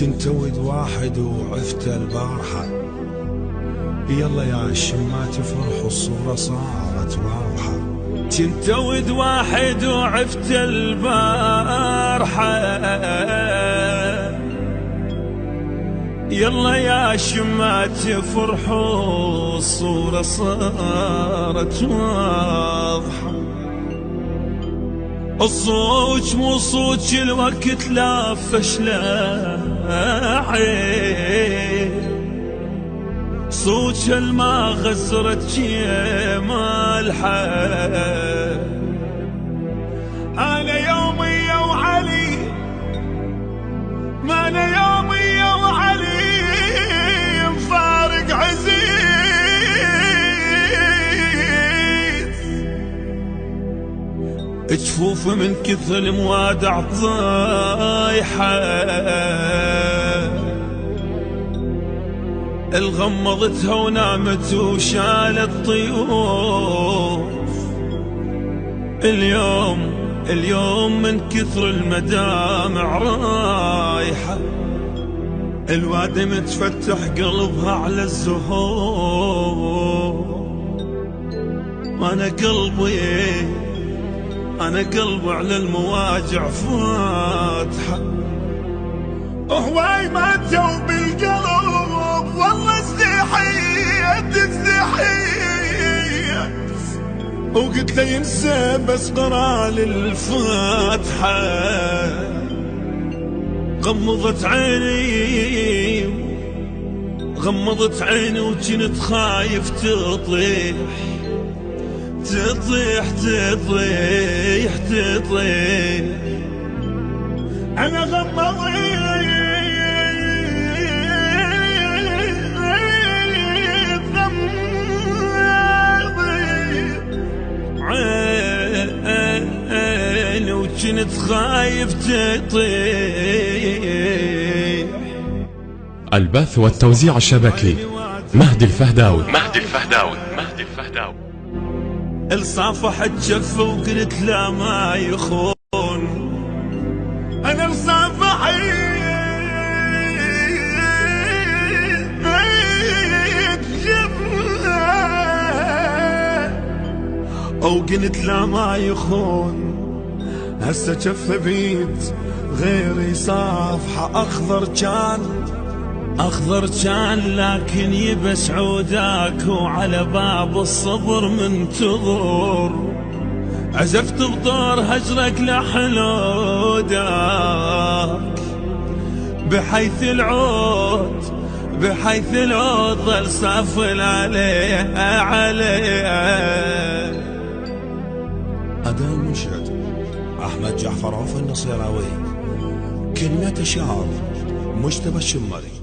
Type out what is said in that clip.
كنت ود واحد وعفت البارحة، يلا يا الشمات فرح الصورة صارت واضحة. كنت ود واحد وعفت البارحة، يلا يا شمات فرحوا الصورة صارت واضحة. الصوت مو صوت الوقت لا فشله صوت ما غزرت مالحة. أنا يومي يا وعلي، ما أنا يومي يا وعلي مفارق عزيز. جفوف من كثر الموادع طايحة، الغمضتها ونامت وشالت طيوف. اليوم من كثر المدامع رايحة، الوادي متفتح قلبها على الزهور. أنا قلبي على المواجع فاتحة. هواي ماتوا بالقلب والله استحيت وقلت له ينسى بس قرا للفاتحة. غمضت عيني وكنت خايف تطيح. أنا غمضت عيني وكنت خايف تطيح. البث والتوزيع الشبكي مهدي الفهداوي. الصافحت جفه وقلت لا ما يخون. انا الصافحت جفه وقلت لا ما يخون. هسه جفه بيد غيري صافحه. أخضر كان لكن يبس عوداك، وعلى باب الصبر منتظر. عزفت بطور هجرك لحلودك، بحيث العود ظل صافل عليه. أداء المنشد أحمد جعفر عوف النصيراوي، كلمة شعر مجتبى الشمري.